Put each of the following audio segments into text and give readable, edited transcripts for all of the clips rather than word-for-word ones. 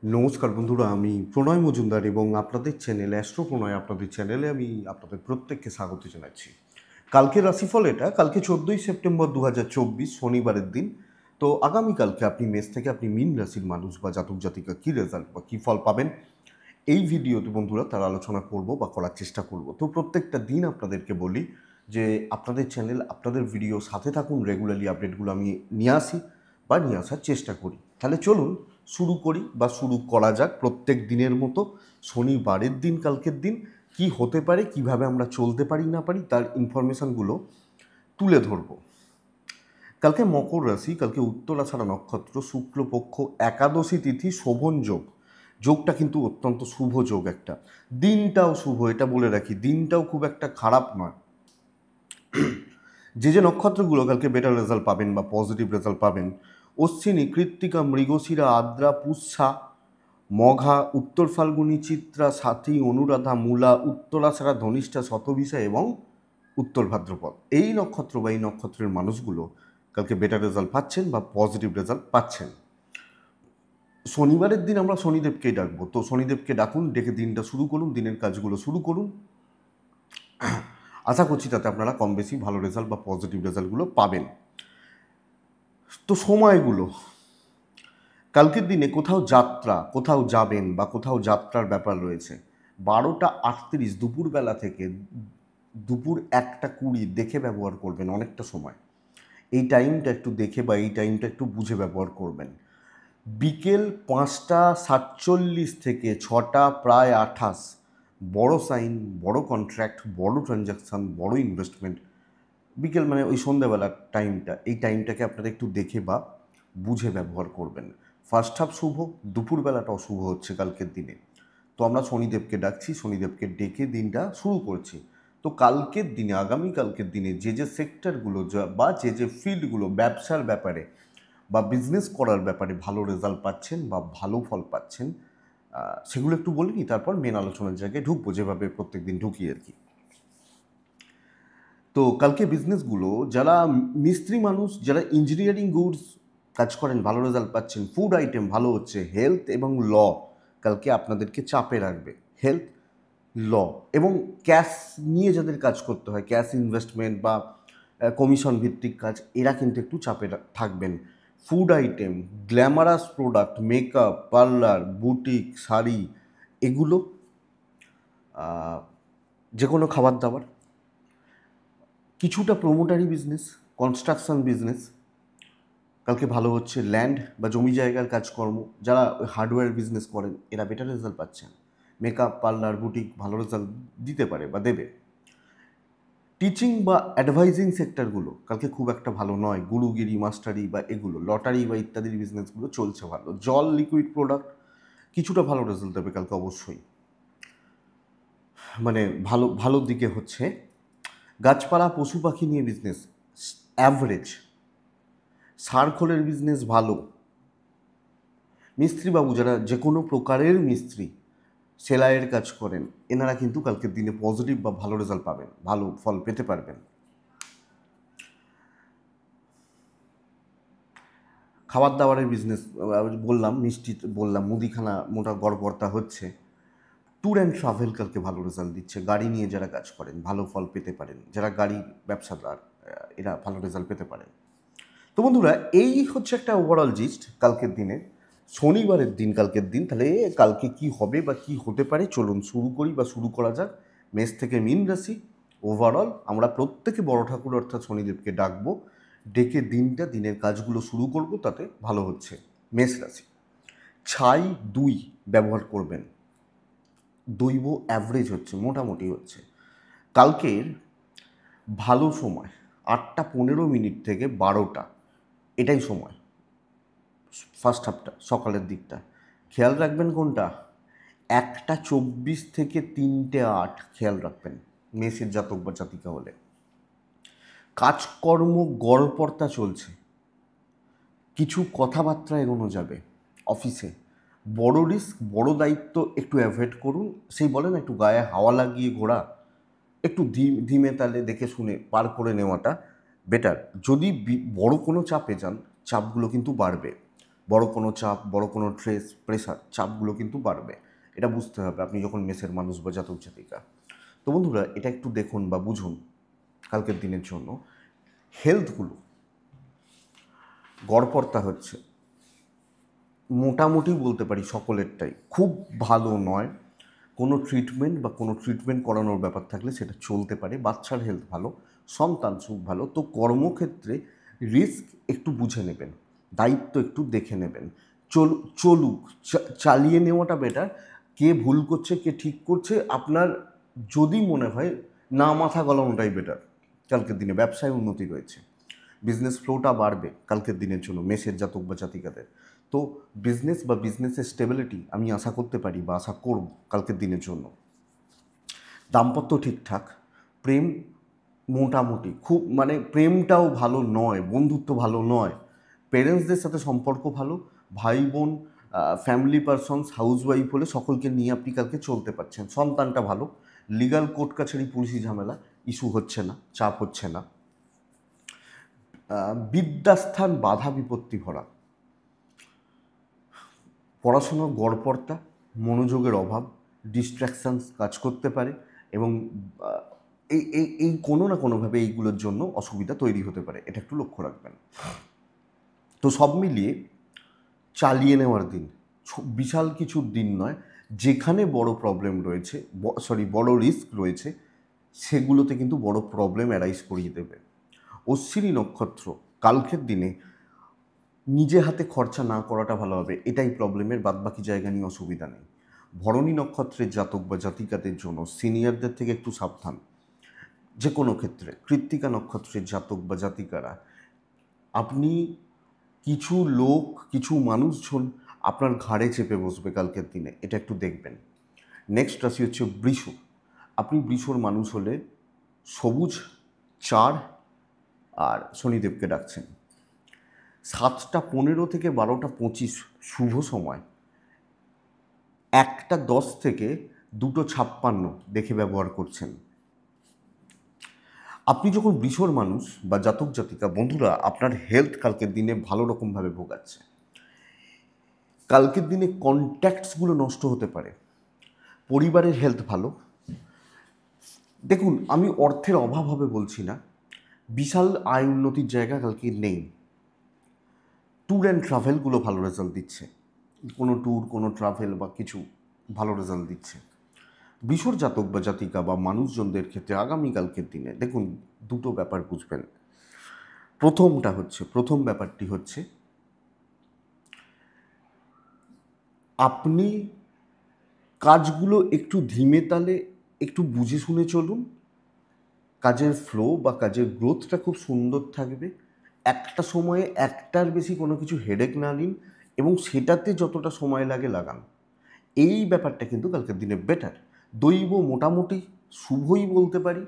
নমস্কার বন্ধুরা, আমি প্রণয় মজুমদার এবং আপনাদের চ্যানেল অ্যাস্ট্রো প্রণয় আপনাদের চ্যানেলে আমি আপনাদের প্রত্যেককে স্বাগত জানাচ্ছি। কালকে রাশিফল এটা, কালকে 14ই সেপ্টেম্বর 2024 শনিবারের দিন। তো আগামীকালকে আপনি মেষ থেকে আপনি মীন রাশির মানুষ বা জাতক জাতিকা কী রেজাল্ট বা কী ফল পাবেন এই ভিডিওতে বন্ধুরা তার আলোচনা করব বা করার চেষ্টা করব। তো প্রত্যেকটা দিন আপনাদেরকে বলি যে আপনাদের চ্যানেল আপনাদের ভিডিও সাথে থাকুন, রেগুলারলি আপডেটগুলো আমি নিয়ে আসি বা নিয়ে আসার চেষ্টা করি। তাহলে চলুন শুরু করি বা শুরু করা যাক। প্রত্যেক দিনের মতো শনিবারের দিন, কালকের দিন কি হতে পারে, কিভাবে আমরা চলতে পারি না পারি তার ইনফরমেশানগুলো তুলে ধরব। কালকে মকর রাশি, কালকে উত্তরাষাঢ়া নক্ষত্র, শুক্লপক্ষ, একাদশী তিথি, শোভন যোগ। যোগটা কিন্তু অত্যন্ত শুভ যোগ একটা। দিনটাও শুভ, এটা বলে রাখি, দিনটাও খুব একটা খারাপ নয়। যে নক্ষত্রগুলো কালকে বেটার রেজাল্ট পাবেন বা পজিটিভ রেজাল্ট পাবেন: অশ্বিনী, কৃত্তিকা, মৃগশিরা, আদ্রা, পুষ্যা, মঘা, উত্তর ফাল্গুনী, চিত্রা, সাথী, অনুরাধা, মূলা, উত্তরাষাঢ়া, ধনিষ্ঠা, শতভিষা এবং উত্তর ভাদ্রপদ। এই নক্ষত্র বা এই নক্ষত্রের মানুষগুলো কালকে বেটার রেজাল্ট পাচ্ছেন বা পজিটিভ রেজাল্ট পাচ্ছেন। শনিবারের দিন আমরা শনিদেবকেই ডাকবো, তো শনিদেবকে ডাকুন, ডেকে দিনটা শুরু করুন, দিনের কাজগুলো শুরু করুন। আশা করছি তাতে আপনারা কম বেশি ভালো রেজাল্ট বা পজিটিভ রেজাল্টগুলো পাবেন। তো সময়গুলো, কালকের দিনে কোথাও যাত্রা, কোথাও যাবেন বা কোথাও যাত্রার ব্যাপার রয়েছে, 12টা 38 দুপুরবেলা থেকে দুপুর 1টা 20 দেখে ব্যবহার করবেন। অনেকটা সময় এই টাইমটা একটু দেখে বা এই টাইমটা একটু বুঝে ব্যবহার করবেন। বিকেল 5টা 47 থেকে 6টা প্রায় 28 বড় সাইন, বড় কন্ট্রাক্ট, বড় ট্রানজাকশান, বড় ইনভেস্টমেন্ট, বিকেল মানে ওই সন্ধ্যাবেলার টাইমটা, এই টাইমটাকে আপনারা একটু দেখে বা বুঝে ব্যবহার করবেন। ফার্স্ট হাফ শুভ, দুপুরবেলাটাও শুভ হচ্ছে কালকের দিনে। তো আমরা শনিদেবকে ডাকছি, শনিদেবকে ডেকে দিনটা শুরু করছি। তো কালকের দিনে, আগামীকালকের দিনে যে সেক্টরগুলো বা যে ফিল্ডগুলো ব্যবসার ব্যাপারে বা বিজনেস করার ব্যাপারে ভালো রেজাল্ট পাচ্ছেন বা ভালো ফল পাচ্ছেন, সেগুলো একটু বলে নিই, তারপর মেন আলোচনার জায়গায় ঢুকবো, যেভাবে প্রত্যেক দিন ঢুকি আর কি। তো কালকে বিজনেসগুলো, যারা মিস্ত্রি মানুষ, যারা ইঞ্জিনিয়ারিং গুডস কাজ করেন, ভালো রেজাল্ট পাচ্ছেন। ফুড আইটেম ভালো হচ্ছে। হেলথ এবং ল কালকে আপনাদেরকে চাপে রাখবে। হেলথ, ল এবং ক্যাশ নিয়ে যাদের কাজ করতে হয়, ক্যাশ ইনভেস্টমেন্ট বা কমিশন ভিত্তিক কাজ, এরা কিন্তু একটু চাপে থাকবেন। Food item, glamorous product, makeup, parlour, boutique, sari, এগুলো, যে কোনো খাবার দাবার, কিছুটা প্রোমোটারি বিজনেস, কনস্ট্রাকশন বিজনেস কালকে ভালো হচ্ছে। ল্যান্ড বা জমি জায়গার কাজকর্ম, যারা হার্ডওয়্যার বিজনেস করেন এরা বেটার রেজাল্ট পাচ্ছেন। মেকআপ, পার্লার, বুটিক ভালো রেজাল্ট দিতে পারে বা দেবে। টিচিং বা অ্যাডভাইজিং সেক্টরগুলো কালকে খুব একটা ভালো নয়। গুরুগিরি, মাস্টারি বা এগুলো, লটারি বা ইত্যাদির বিজনেসগুলো চলছে ভালো। জল, লিকুইড প্রোডাক্ট কিছুটা ভালো রেজাল্ট দেবে কালকে অবশ্যই, মানে ভালো ভালো দিকে হচ্ছে। গাছপালা, পশু পাখি নিয়ে বিজনেস অ্যাভারেজ। সারখোলের বিজনেস ভালো। মিস্ত্রিবাবু, যারা যে কোনো প্রকারের মিস্ত্রি, সেলাইয়ের কাজ করেন, এনারা কিন্তু কালকের দিনে পজিটিভ বা ভালো রেজাল্ট পাবেন, ভালো ফল পেতে পারবেন। খাবার দাবারের বিজনেস বললাম, মিষ্টি বললাম, মুদিখানা মোটা গড়পড়তা হচ্ছে। ট্যুর অ্যান্ড ট্রাভেল কালকে ভালো রেজাল্ট দিচ্ছে। গাড়ি নিয়ে যারা কাজ করেন ভালো ফল পেতে পারেন। যারা গাড়ির ব্যবসাদার, এরা ভালো রেজাল্ট পেতে পারেন। তো বন্ধুরা, এই হচ্ছে একটা ওভারঅল জিস্ট কালকের দিনে, শনিবারের দিন, কালকের দিন। তাহলে কালকে কি হবে বা কি হতে পারে চলুন শুরু করি বা শুরু করা যাক। মেষ থেকে মীন রাশি, ওভারঅল আমরা প্রত্যেকে বড় ঠাকুর অর্থাৎ শনিদেবকে ডাকবো, ডেকে দিনটা, দিনের কাজগুলো শুরু করব, তাতে ভালো হচ্ছে। মেষ রাশি, ছাই 2 ব্যবহার করবেন। দৈব অ্যাভারেজ হচ্ছে, মোটামুটি হচ্ছে। কালকের ভালো সময় 8টা 15 থেকে 12টা, এটাই সময়। ফার্স্ট হাফটা, সকালের দিকটা খেয়াল রাখবেন কোনটা, 1টা 24 থেকে 3টে 8 খেয়াল রাখবেন মেষের জাতক বা জাতিকা হলে। কাজকর্ম গড়পড়তা চলছে, কিছু কথাবার্তা এগোনো যাবে। অফিসে বড় রিস্ক, বড় দায়িত্ব একটু অ্যাভয়েড করুন। সেই বলেন একটু গায়ে হাওয়া লাগিয়ে ঘোরা, একটু ধীমে তালে দেখে শুনে পার করে নেওয়াটা বেটার। যদি বড় কোনো চাপে যান, চাপগুলো কিন্তু বাড়বে। বড় কোনো চাপ, বড় কোনো স্ট্রেস, প্রেশার, চাপগুলো কিন্তু বাড়বে। এটা বুঝতে হবে আপনি যখন মেসের মানুষ বা জাতক জাতিকা। তো বন্ধুরা এটা একটু দেখুন বা বুঝুন কালকের দিনের জন্য। হেলথগুলো গড়পড়তা হচ্ছে, মোটামুটি বলতে পারি সকলেরটাই খুব ভালো নয়। কোনো ট্রিটমেন্ট বা কোনো ট্রিটমেন্ট করানোর ব্যাপার থাকলে সেটা চলতে পারে। বাচ্চার হেলথ ভালো, সন্তান সুখ ভালো। তো কর্মক্ষেত্রে রিস্ক একটু বুঝে নেবেন, দায়িত্ব একটু দেখে নেবেন। চলুক, চালিয়ে নেওয়াটা বেটার। কে ভুল করছে কে ঠিক করছে আপনার যদি মনে হয় না মাথা গলানোটাই বেটার। কালকের দিনে ব্যবসায় উন্নতি রয়েছে, বিজনেস ফ্লোটা বাড়বে কালকের দিনের জন্য মেসের জাতক বা জাতিকাদের। তো বিজনেস বা বিজনেসের স্টেবিলিটি আমি আশা করতে পারি বা আশা করব কালকের দিনের জন্য। দাম্পত্য ঠিকঠাক, প্রেম মোটামুটি, খুব মানে প্রেমটাও ভালো নয়, বন্ধুত্ব ভালো নয়। পেরেন্টসদের সাথে সম্পর্ক ভালো, ভাই বোন, ফ্যামিলি পারসনস, হাউসওয়াইফ হলে সকলকে নিয়ে আপনি কালকে চলতে পারছেন। সন্তানটা ভালো, লিগাল কোর্ট কাছারি পুলিশি ঝামেলা ইস্যু হচ্ছে না, চাপ হচ্ছে না। বিদ্যাস্থান বাধা বিপত্তি ভরা, পড়াশোনার গড়পড়তা, মনোযোগের অভাব, ডিস্ট্র্যাকশানস কাজ করতে পারে এবং এই এই এই কোনো না কোনোভাবে এইগুলোর জন্য অসুবিধা তৈরি হতে পারে, এটা একটু লক্ষ্য রাখবেন। তো সব মিলিয়ে চালিয়ে নেওয়ার দিন, বিশাল কিছুর দিন নয়। যেখানে বড় প্রবলেম রয়েছে, বড় রিস্ক রয়েছে, সেগুলোতে কিন্তু বড় প্রবলেম অ্যারাইজ করিয়ে দেবে। অশ্বিনী নক্ষত্র কালকের দিনে নিজে হাতে খরচা না করাটা ভালো হবে, এটাই প্রবলেমের, বাদবাকি জায়গা নিয়ে অসুবিধা নেই। ভরণী নক্ষত্রের জাতক বা জাতিকাদের জন্য সিনিয়রদের থেকে একটু সাবধান যে কোনো ক্ষেত্রে। কৃত্তিকা নক্ষত্রের জাতক বা জাতিকারা, আপনি কিছু লোক, কিছু মানুষজন আপনার ঘাড়ে চেপে বসবে কালকের দিনে, এটা একটু দেখবেন। নেক্সট রাশি হচ্ছে বৃষ। আপনি বৃষর মানুষ হলে সবুজ 4 আর শনিদেবকে ডাকছেন। 7টা 15 থেকে 12টা 25 শুভ সময়, 1টা 10 থেকে 2টো 56 দেখে ব্যবহার করছেন। আপনি যখন বৃষর মানুষ বা জাতক জাতিকা, বন্ধুরা আপনার হেলথ কালকের দিনে ভালো রকমভাবে ভোগাচ্ছে। কালকের দিনে কন্ট্যাক্টসগুলো নষ্ট হতে পারে, পরিবারের হেলথ ভালো। দেখুন আমি অর্থের অভাব হবে বলছি না, বিশাল আয় উন্নতির জায়গা কালকে নেই। ট্যুর অ্যান্ড ট্রাভেলগুলো ভালো রেজাল্ট দিচ্ছে, কোনো ট্যুর, কোনো ট্রাভেল বা কিছু ভালো রেজাল্ট দিচ্ছে। বৃষর জাতক বা জাতিকা বা মানুষজনদের ক্ষেত্রে আগামীকালকের দিনে দেখুন দুটো ব্যাপার বুঝবেন। প্রথম ব্যাপারটি হচ্ছে আপনি কাজগুলো একটু ধীমে তালে, একটু বুঝে শুনে চলুন। কাজের ফ্লো বা কাজের গ্রোথটা খুব সুন্দর থাকবে। একটা সময়ে একটার বেশি কোনো কিছু হেডেক না নিন এবং সেটাতে যতটা সময় লাগে লাগান। এই ব্যাপারটা কিন্তু কালকের দিনে বেটার। দৈব মোটামুটি শুভই বলতে পারি,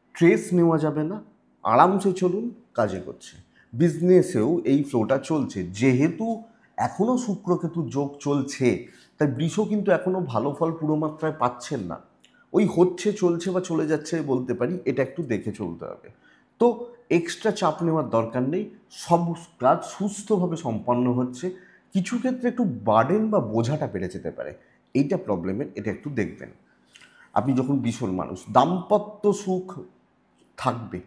স্ট্রেস নেওয়া যাবে না, আরামসে চলুন, কাজে করছে। বিজনেসেও এই ফ্লোটা চলছে, যেহেতু এখনও শুক্রকেতু যোগ চলছে, তাই বৃষ কিন্তু এখনও ভালো ফল পুরো মাত্রায় পাচ্ছেন না। ওই হচ্ছে, চলছে বা চলে যাচ্ছে বলতে পারি, এটা একটু দেখে চলতে হবে। তো এক্সট্রা চাপ নেওয়ার দরকার নেই, সব কাজ সুস্থভাবে সম্পন্ন হচ্ছে। কিছু ক্ষেত্রে একটু বার্ডেন বা বোঝাটা বেড়ে যেতে পারে, এইটা প্রবলেমের, এটা একটু দেখবেন। আপনি যখন ভীষণ মানুষ, দাম্পত্য সুখ থাকবে,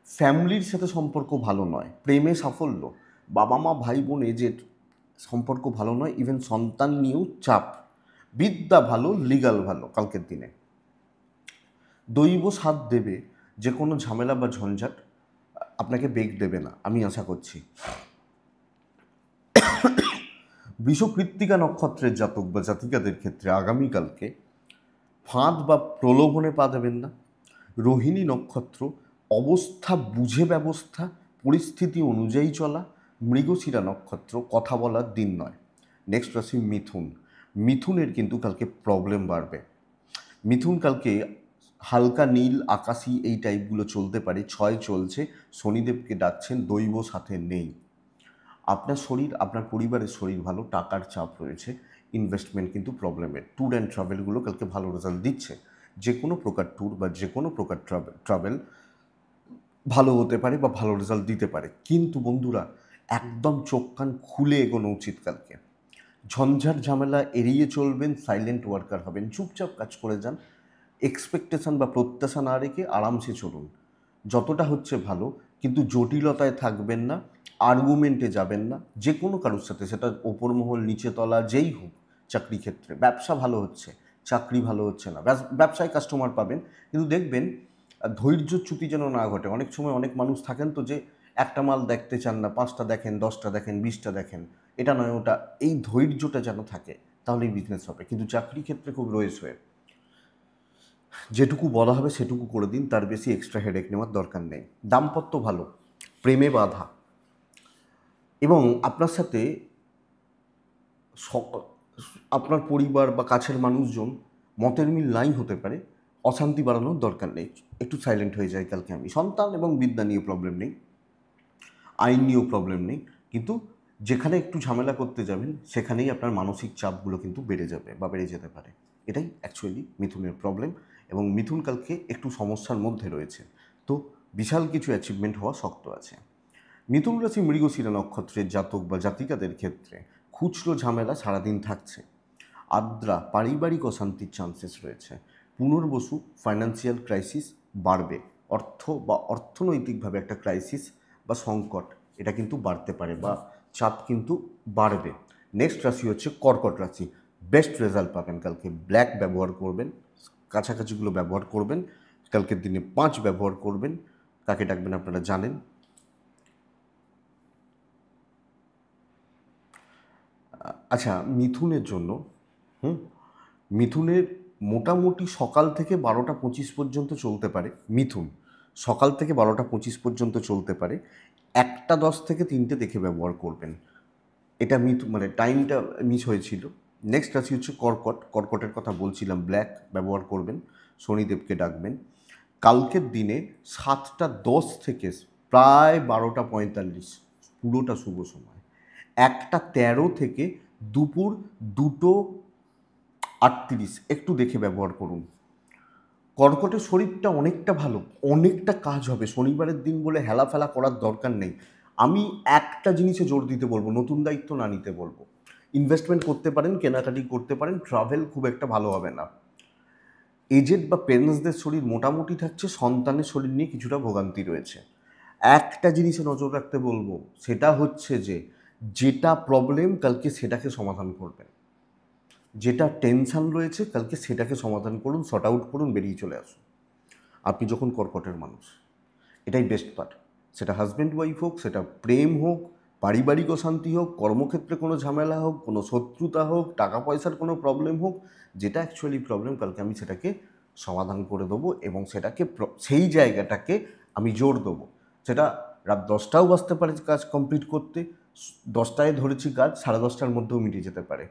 ফ্যামিলির সাথে সম্পর্ক ভালো নয়, প্রেমে সাফল্য, বাবা মা ভাই বোন এজের সম্পর্ক ভালো নয়, ইভেন সন্তান নিয়েও চাপ। বিদ্যা ভালো, লিগাল ভালো কালকের দিনে। দৈব সাথ দেবে, যে কোনো ঝামেলা বা ঝঞ্ঝাট আপনাকে বেগ দেবে না, আমি আশা করছি। বৃষকৃত্তিকা নক্ষত্রের জাতক বা জাতিকাদের ক্ষেত্রে আগামীকালকে ফাঁদ বা প্রলোভনে পা দেবেন না। রোহিণী নক্ষত্র, অবস্থা বুঝে ব্যবস্থা, পরিস্থিতি অনুযায়ী চলা। মৃগশিরা নক্ষত্র, কথা বলার দিন নয়। নেক্সট রাশি মিথুন। মিথুনের কিন্তু কালকে প্রবলেম বাড়বে। মিথুন কালকে হালকা নীল, আকাশি এই টাইপগুলো চলতে পারে। 6 চলছে, শনিদেবকে ডাকছেন, দৈব সাথে নেই। আপনার শরীর, আপনার পরিবারের শরীর ভালো, টাকার চাপ রয়েছে, ইনভেস্টমেন্ট কিন্তু প্রবলেমের। ট্যুর অ্যান্ড ট্রাভেলগুলো কালকে ভালো রেজাল্ট দিচ্ছে। যে কোনো প্রকার ট্যুর বা যে কোনো প্রকার ট্রাভেল ভালো হতে পারে বা ভালো রেজাল্ট দিতে পারে। কিন্তু বন্ধুরা একদম চোখ কান খুলে এগোনো উচিত কালকে। ঝঞ্ঝাট ঝামেলা এড়িয়ে চলবেন, সাইলেন্ট ওয়ার্কার হবেন, চুপচাপ কাজ করে যান, এক্সপেকটেশন বা প্রত্যাশা না রেখে আরামসে চলুন, যতটা হচ্ছে ভালো। কিন্তু জটিলতায় থাকবেন না, আর্গুমেন্টে যাবেন না যে কোনো কারোর সাথে, সেটা ওপর মহল নিচে তলা যেই হোক। চাকরি ক্ষেত্রে ব্যবসা ভালো হচ্ছে, চাকরি ভালো হচ্ছে না, ব্যবসায় কাস্টমার পাবেন, কিন্তু দেখবেন ধৈর্যচ্যুতি যেন না ঘটে। অনেক সময় অনেক মানুষ থাকেন তো যে একটা মাল দেখতে চান না, 5টা দেখেন, 10টা দেখেন, 20টা দেখেন, এটা নয় ওটা, এই ধৈর্যটা যেন থাকে, তাহলেই বিজনেস হবে। কিন্তু চাকরি ক্ষেত্রে খুব রয়েছে, যেটুকু বলা হবে সেটুকু করে দিন, তার বেশি এক্সট্রা হেডেক নেওয়ার দরকার নেই। দাম্পত্য ভালো, প্রেমে বাধা, এবং আপনার সাথে আপনার পরিবার বা কাছের মানুষজন মতের মিল নাই হতে পারে, অশান্তি বাড়ানোর দরকার নেই, একটু সাইলেন্ট হয়ে যায় কালকে আমি। সন্তান এবং বিদ্যা নিয়ে প্রবলেম নেই, আইন নিয়েও প্রবলেম নেই, কিন্তু যেখানে একটু ঝামেলা করতে যাবেন সেখানেই আপনার মানসিক চাপগুলো কিন্তু বেড়ে যাবে বা বেড়ে যেতে পারে। এটাই অ্যাকচুয়ালি মিথুনের প্রবলেম, এবং মিথুন কালকে একটু সমস্যার মধ্যে রয়েছে। তো বিশাল কিছু অ্যাচিভমেন্ট হওয়া শক্ত আছে। মিথুন রাশি মৃগশিরা নক্ষত্রের জাতক বা জাতিকাদের ক্ষেত্রে খুচরো ঝামেলা সারাদিন থাকছে। আদ্রা পারিবারিক অশান্তির চান্সেস রয়েছে। পুনর্বসু ফাইন্যান্সিয়াল ক্রাইসিস বাড়বে, অর্থ বা অর্থনৈতিকভাবে একটা ক্রাইসিস বা সংকট এটা কিন্তু বাড়তে পারে, বা চাপ কিন্তু বাড়বে। নেক্সট রাশি হচ্ছে কর্কট রাশি। বেস্ট রেজাল্ট পাবেন কালকে। ব্ল্যাক ব্যবহার করবেন, কাছাকাছিগুলো ব্যবহার করবেন, কালকের দিনে 5 ব্যবহার করবেন। কাকে ডাকবেন আপনারা জানেন। আচ্ছা, মিথুনের জন্য মিথুনের মোটামুটি সকাল থেকে 12টা 25 পর্যন্ত চলতে পারে। মিথুন সকাল থেকে 12টা 25 পর্যন্ত চলতে পারে। 1টা 10 থেকে 3টে দেখে ব্যবহার করবেন। এটা মানে টাইমটা মিস হয়েছিল। নেক্সট রাশি হচ্ছে কর্কট। কর্কটের কথা বলছিলাম, ব্ল্যাক ব্যবহার করবেন, শনিদেবকে ডাকবেন। কালকের দিনে 7টা 10 থেকে প্রায় 12টা 45 পুরোটা শুভ সময়। 1টা 13 থেকে দুপুর 2টো 38 একটু দেখে ব্যবহার করুন। কর্কটের শরীরটা অনেকটা ভালো, অনেকটা কাজ হবে। শনিবারের দিন বলে হেলাফেলা করার দরকার নেই। আমি একটা জিনিসে জোর দিতে বলবো, নতুন দায়িত্ব না নিতে বলবো। ইনভেস্টমেন্ট করতে পারেন, কেনাকাটি করতে পারেন, ট্রাভেল খুব একটা ভালো হবে না। এজেড বা পেরেন্টসদের শরীর মোটামুটি থাকছে, সন্তানের শরীর নিয়ে কিছুটা ভোগান্তি রয়েছে। একটা জিনিসে নজর রাখতে বলবো, সেটা হচ্ছে যে যেটা প্রবলেম কালকে সেটাকে সমাধান করবেন। যেটা টেনশান রয়েছে কালকে সেটাকে সমাধান করুন, শর্ট আউট করুন, বেরিয়ে চলে আসুন। আপনি যখন কর্কটের মানুষ, এটাই বেস্ট পার্ট। সেটা হাজব্যান্ড ওয়াইফ হোক, সেটা প্রেম হোক, পারিবারিক অশান্তি হোক, কর্মক্ষেত্রে কোনো ঝামেলা হোক, কোনো শত্রুতা হোক, টাকা পয়সার কোনো প্রবলেম হোক, যেটা অ্যাকচুয়ালি প্রবলেম কালকে আমি সেটাকে সমাধান করে দেবো, এবং সেটাকে সেই জায়গাটাকে আমি জোর দেবো। সেটা রাত 10টাও বাজতে পারে কাজ কমপ্লিট করতে, 10টায় ধরেছি কাজ, 10:30টার মধ্যেও মিটে যেতে পারে।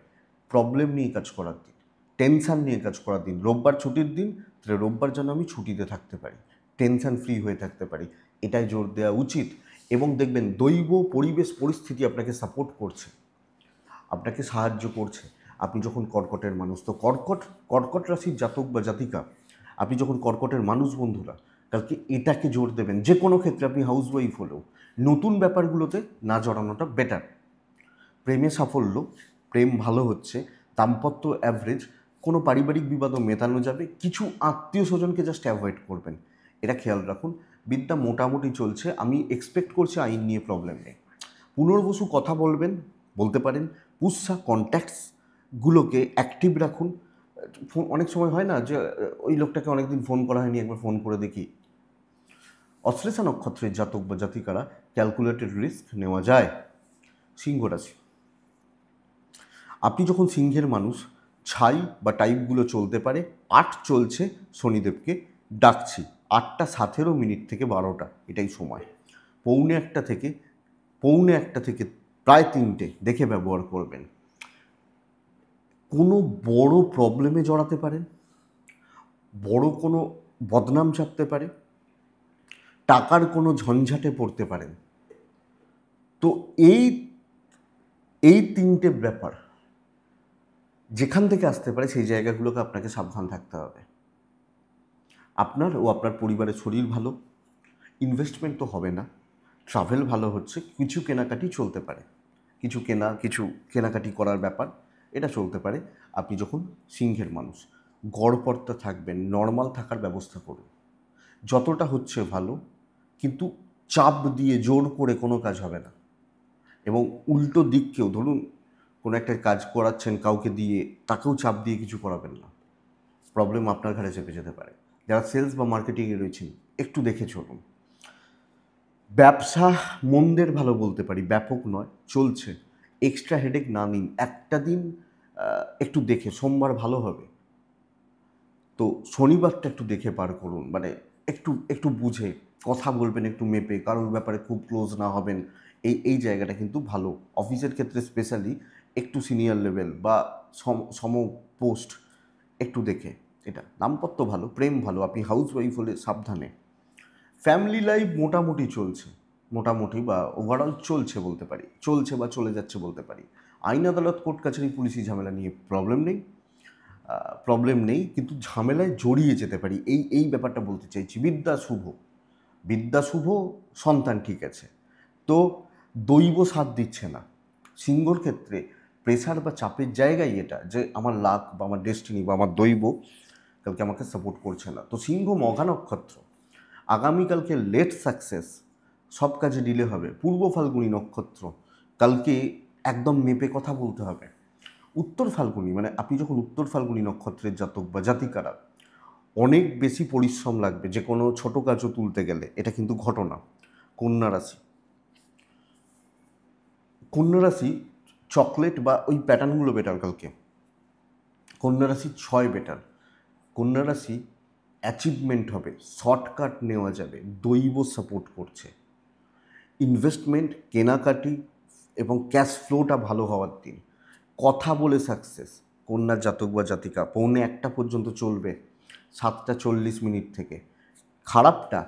প্রবলেম নিয়ে কাজ করার দিন, টেনশান নিয়ে কাজ করার দিন, রোববার ছুটির দিন, তাহলে রোববার যেন আমি ছুটিতে থাকতে পারি, টেনশান ফ্রি হয়ে থাকতে পারি, এটাই জোর দেওয়া উচিত। এবং দেখবেন দৈব পরিবেশ পরিস্থিতি আপনাকে সাপোর্ট করছে, আপনাকে সাহায্য করছে। আপনি যখন কর্কটের মানুষ, তো কর্কট রাশির জাতক বা জাতিকা, আপনি যখন কর্কটের মানুষ বন্ধুরা, কালকে এটাকে জোর দেবেন। যে কোনো ক্ষেত্রে আপনি হাউস ওয়াইফ হলেও নতুন ব্যাপারগুলোতে না জড়ানোটা বেটার। প্রেমে সাফল্য, প্রেম ভালো হচ্ছে, দাম্পত্য অ্যাভারেজ, কোনো পারিবারিক বিবাদও মেটানো যাবে, কিছু আত্মীয় স্বজনকে জাস্ট অ্যাভয়েড করবেন, এটা খেয়াল রাখুন। বিদ্যা মোটামুটি চলছে, আমি এক্সপেক্ট করছি আইন নিয়ে প্রবলেম নেই। পুনর্বসু কথা বলতে পারেন। পুষ্যা কন্ট্যাক্টসগুলোকে অ্যাক্টিভ রাখুন। অনেক সময় হয় না যে ওই লোকটাকে অনেকদিন ফোন করা হয়নি, একবার ফোন করে দেখি। অশ্লেষা নক্ষত্রের জাতক বা জাতিকারা ক্যালকুলেটেড রিস্ক নেওয়া যায়। সিংহ রাশি, আপনি যখন সিংহের মানুষ, ছাই বা টাইপগুলো চলতে পারে। 8 চলছে, শনিদেবকে ডাকছি। 8টা 17 থেকে 12টা এটাই সময়। পৌনে একটা থেকে প্রায় 3টে দেখে ব্যবহার করবেন। কোনো বড় প্রবলেমে জড়াতে পারেন, বড় কোনো বদনাম চাপতে পারে, টাকার কোনো ঝঞ্ঝাটে পড়তে পারেন। তো এই 3টে ব্যাপার যেখান থেকে আসতে পারে, সেই জায়গাগুলোকে আপনাকে সাবধান থাকতে হবে। আপনার ও আপনার পরিবারের শরীর ভালো, ইনভেস্টমেন্ট তো হবে না, ট্রাভেল ভালো হচ্ছে, কিছু কেনাকাটি চলতে পারে, কিছু কেনাকাটি করার ব্যাপার এটা চলতে পারে। আপনি যখন সিংহের মানুষ, গড়পড়তা থাকবেন, নর্মাল থাকার ব্যবস্থা করুন, যতটা হচ্ছে ভালো, কিন্তু চাপ দিয়ে জোর করে কোনো কাজ হবে না। এবং উল্টো দিককেও, ধরুন কোনো একটা কাজ করাচ্ছেন কাউকে দিয়ে, তাকেও চাপ দিয়ে কিছু করাবেন না, প্রবলেম আপনার ঘাড়ে চেপে যেতে পারে। যারা সেলস বা মার্কেটিংয়ে রয়েছেন একটু দেখে চলুন। ব্যবসা মন্দের ভালো বলতে পারি, ব্যাপক নয়, চলছে। এক্সট্রা হেডেক না নিন, একটা দিন একটু দেখে, সোমবার ভালো হবে তো শনিবারটা একটু দেখে পার করুন, মানে একটু একটু বুঝে কথা বলবেন, একটু মেপে, কারোর ব্যাপারে খুব ক্লোজ না হবেন। এই জায়গাটা কিন্তু ভালো, অফিসের ক্ষেত্রে স্পেশালি একটু সিনিয়র লেভেল বা সম পোস্ট একটু দেখে। এটা দাম্পত্য ভালো, প্রেম ভালো, আপনি হাউস ওয়াইফ হলে সাবধানে। ফ্যামিলি লাইফ মোটামুটি চলছে, মোটামুটি বা ওভারঅল চলছে বলতে পারি, চলছে বা চলে যাচ্ছে বলতে পারি। আইন আদালত কোর্ট কাছারি পুলিশি ঝামেলা নিয়ে প্রবলেম নেই, কিন্তু ঝামেলায় জড়িয়ে যেতে পারি, এই ব্যাপারটা বলতে চাইছি। বিদ্যা শুভ, সন্তান ঠিক আছে, তো দৈব সাথ দিচ্ছে না। সিংহর ক্ষেত্রে প্রেশার বা চাপের জায়গায় এটা, যে আমার লাক বা আমার ডেস্টিনি বা আমার দৈব কালকে আমাকে সাপোর্ট করছে না। তো সিংহ মঘা নক্ষত্র, আগামীকালকে লেট সাকসেস, সব কাজে ডিলে হবে। পূর্ব ফাল্গুনী নক্ষত্র, কালকে একদম মেপে কথা বলতে হবে। উত্তর ফাল্গুনী, মানে আপনি যখন উত্তর ফাল্গুনী নক্ষত্রের জাতক বা জাতিকারা, অনেক বেশি পরিশ্রম লাগবে যে কোনো ছোটো কাজও তুলতে গেলে, এটা কিন্তু ঘটনা। কন্যা রাশি, কন্যা রাশি চকলেট বা ওই প্যাটার্নগুলো বেটার কালকে। কন্যা রাশি 6 বেটার। কন্যা রাশি অ্যাচিভমেন্ট হবে, শর্টকাট নেওয়া যাবে, দৈব সাপোর্ট করছে। ইনভেস্টমেন্ট, কেনাকাটি এবং ক্যাশ ফ্লোটা ভালো হওয়ার দিন। কথা বলে সাকসেস, কন্যার জাতক বা জাতিকা 1:45 পর্যন্ত চলবে, 7:40 থেকে। খারাপটা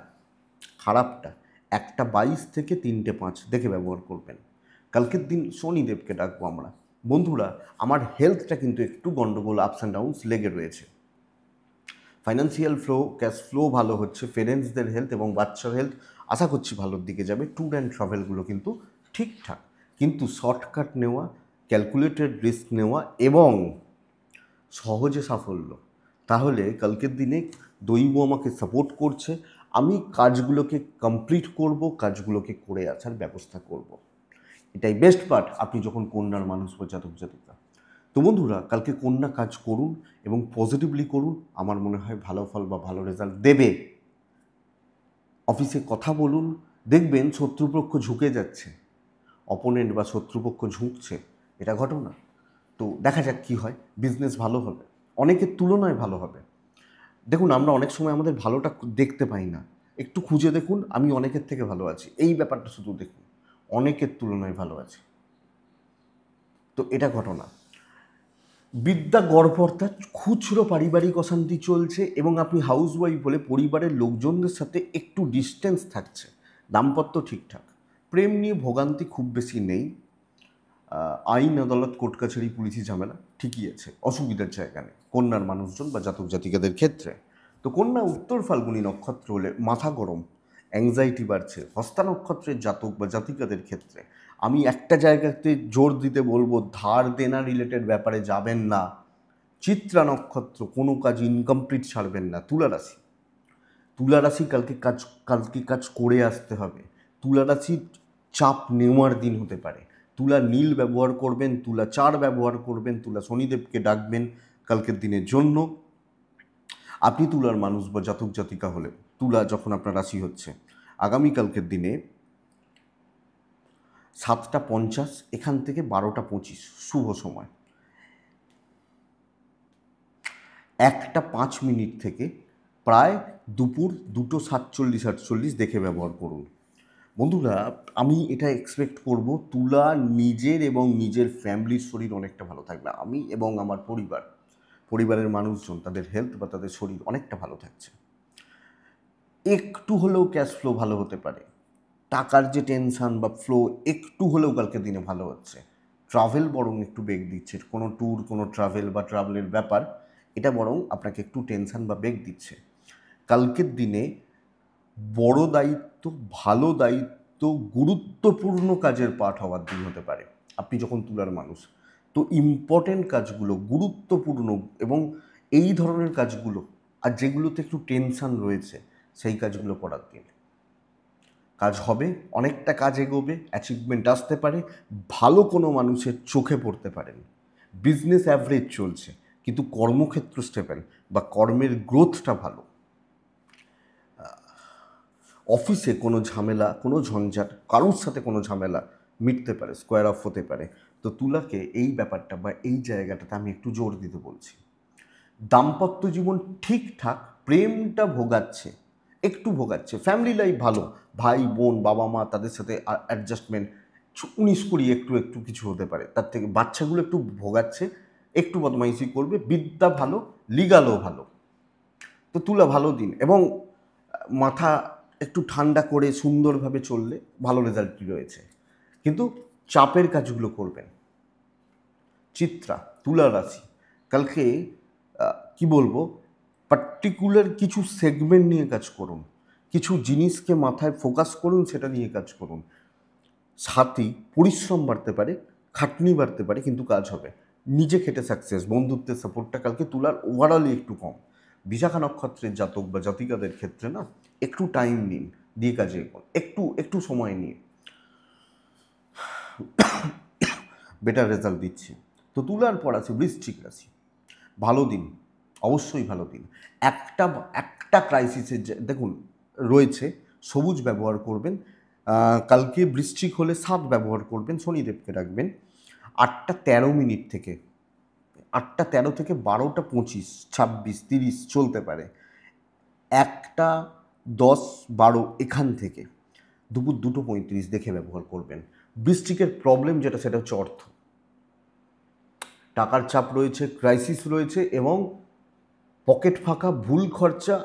খারাপটা 1:22 থেকে 3:05 দেখে ব্যবহার করবেন। কালকের দিন শনিদেবকে ডাকবো আমরা। বন্ধুরা, আমার হেলথটা কিন্তু একটু গন্ডগোল, আপস অ্যান্ড ডাউনস লেগে রয়েছে। ফাইন্যান্সিয়াল ফ্লো, ক্যাশ ফ্লো ভালো হচ্ছে, পেরেন্টসদের হেলথ এবং বাচ্চার হেলথ আশা করছি ভালোর দিকে যাবে। ট্যুর অ্যান্ড ট্রাভেলগুলো কিন্তু ঠিকঠাক, কিন্তু শর্টকাট নেওয়া, ক্যালকুলেটেড রিস্ক নেওয়া এবং সহজে সাফল্য, তাহলে কালকের দিনে দৈব আমাকে সাপোর্ট করছে, আমি কাজগুলোকে কমপ্লিট করব, কাজগুলোকে করে আসার ব্যবস্থা করব। এটাই বেস্ট পার্ট আপনি যখন কন্যার মানুষ বা জাতক জাতিকা। তো বন্ধুরা, কালকে কন্যা কাজ করুন এবং পজিটিভলি করুন, আমার মনে হয় ভালো ফল বা ভালো রেজাল্ট দেবে। অফিসে কথা বলুন, দেখবেন শত্রুপক্ষ ঝুঁকে যাচ্ছে, অপোনেন্ট বা শত্রুপক্ষ ঝুঁকছে, এটা ঘটনা। তো দেখা যাক কী হয়, বিজনেস ভালো হবে, অনেকের তুলনায় ভালো হবে। দেখুন, আমরা অনেক সময় আমাদের ভালোটা দেখতে পাই না, একটু খুঁজে দেখুন, আমি অনেকের থেকে ভালো আছি, এই ব্যাপারটা শুধু দেখুন, অনেকের তুলনায় ভালো আছি। তো এটা ঘটনা। বিদ্যা গড়পড়তা, খুচরো পারিবারিক অশান্তি চলছে এবং আপনি হাউস ওয়াইফ বলে পরিবারের লোকজনদের সাথে একটু ডিস্টেন্স থাকছে। দাম্পত্য ঠিকঠাক, প্রেম নিয়ে ভোগান্তি খুব বেশি নেই। আইন আদালত কোর্ট কাছারি পুলিশি ঝামেলা ঠিকই আছে, অসুবিধার জায়গা নেই কন্যার মানুষজন বা জাতক জাতিকাদের ক্ষেত্রে। তো কন্যা উত্তর ফাল্গুনী নক্ষত্র হলে মাথা গরম, অ্যাংজাইটি বাড়ছে। হস্তা নক্ষত্রের জাতক বা জাতিকাদের ক্ষেত্রে আমি একটা জায়গাতে জোর দিতে বলবো, ধার দেনা রিলেটেড ব্যাপারে যাবেন না। চিত্রা নক্ষত্র, কোনো কাজ ইনকমপ্লিট ছাড়বেন না। তুলা রাশি কালকে কাজ করে আসতে হবে। তুলা রাশির চাপ নেওয়ার দিন হতে পারে। তুলা নীল ব্যবহার করবেন, তুলা 4 ব্যবহার করবেন, তুলা শনিদেবকে ডাকবেন কালকের দিনের জন্য। আপনি তুলার মানুষ বা জাতক জাতিকা হলে, তুলা যখন আপনার রাশি হচ্ছে, আগামীকালকের দিনে 7:50 এখান থেকে 12:25 শুভ সময়, 1:05 থেকে প্রায় দুপুর 2:47-48 দেখে ব্যবহার করুন। বন্ধুরা, আমি এটা এক্সপেক্ট করব তুলা নিজের এবং নিজের ফ্যামিলির শরীর অনেকটা ভালো থাকবে। আমি এবং আমার পরিবারের মানুষজন, তাদের হেলথ বা তাদের শরীর অনেকটা ভালো থাকছে। একটু হলেও ক্যাশ ফ্লো ভালো হতে পারে, টাকার যে টেনশান বা ফ্লো একটু হলেও কালকের দিনে ভালো হচ্ছে। ট্রাভেল বরং একটু বেগ দিচ্ছে, কোনো ট্যুর, কোনো ট্রাভেল বা ট্রাভেলের ব্যাপার, এটা বরং আপনাকে একটু টেনশান বা বেগ দিচ্ছে। কালকের দিনে বড় দায়িত্ব, ভালো দায়িত্ব তো গুরুত্বপূর্ণ কাজের পার্ট হওয়ার দিন হতে পারে আপনি যখন তুলার মানুষ। তো ইম্পর্টেন্ট কাজগুলো, গুরুত্বপূর্ণ এবং এই ধরনের কাজগুলো, আর যেগুলোতে একটু টেনশন রয়েছে সেই কাজগুলো করার দিন। কাজ হবে, অনেকটা কাজ এগোবে, অ্যাচিভমেন্ট আসতে পারে, ভালো কোনো মানুষের চোখে পড়তে পারেন। বিজনেস অ্যাভারেজ চলছে, কিন্তু কর্মক্ষেত্র স্টেবল বা কর্মের গ্রোথটা ভালো। অফিসে কোনো ঝামেলা, কোনো ঝঞ্ঝাট, কারোর সাথে কোনো ঝামেলা মিটতে পারে, স্কোয়ার অফ হতে পারে। তো তুলাকে এই ব্যাপারটা বা এই জায়গাটাতে আমি একটু জোর দিতে বলছি। দাম্পত্য জীবন ঠিকঠাক, প্রেমটা ভোগাচ্ছে, একটু ভোগাচ্ছে, ফ্যামিলি লাইফ ভালো, ভাই বোন বাবা মা তাদের সাথে অ্যাডজাস্টমেন্ট 19-20 একটু একটু কিছু হতে পারে, তার থেকে বাচ্চাগুলো একটু ভোগাচ্ছে, একটু বদমাইশি করবে, বিদ্যা ভালো, লিগালও ভালো। তো তুলা ভালো দিন, এবং মাথা একটু ঠান্ডা করে সুন্দরভাবে চললে ভালো রেজাল্টই রয়েছে। কিন্তু চাপের কাজগুলো করবেন। চিত্রা, তুলা রাশি, কালকে কি বলবো, পার্টিকুলার কিছু সেগমেন্ট নিয়ে কাজ করুন, কিছু জিনিসকে মাথায় ফোকাস করুন, সেটা নিয়ে কাজ করুন। সাথে পরিশ্রম বাড়তে পারে, খাটনি বাড়তে পারে, কিন্তু কাজ হবে। নিজে খেটে সাকসেস, বন্ধুত্বের সাপোর্টটা কালকে তুলার ওভারঅলই একটু কম। বিশাখা নক্ষত্রের জাতক বা জাতিকাদের ক্ষেত্রে না, একটু টাইম নিন, দিয়ে কাজে এগোন, একটু একটু সময় নিয়ে বেটার রেজাল্ট দিচ্ছে। তো তুলার পর আছে বৃশ্চিক রাশি। ভালো দিন, অবশ্যই ভালো দিন। একটা একটা ক্রাইসিসের দেখুন রয়েছে, সবুজ ব্যবহার করবেন। কালকে বৃশ্চিক হলে 7 ব্যবহার করবেন, শনিদেবকে রাখবেন। 8টা 13 থেকে 8টা 13 থেকে 12টা 25, 26, 30 চলতে পারে। 1টা 10, 12 এখান থেকে দুপুর 2টো 35 দেখে ব্যবহার করবেন। বৃশ্চিকের প্রবলেম যেটা, সেটা হচ্ছে অর্থ, টাকার চাপ রয়েছে, ক্রাইসিস রয়েছে, এবং পকেট ফাঁকা, ভুল খরচা,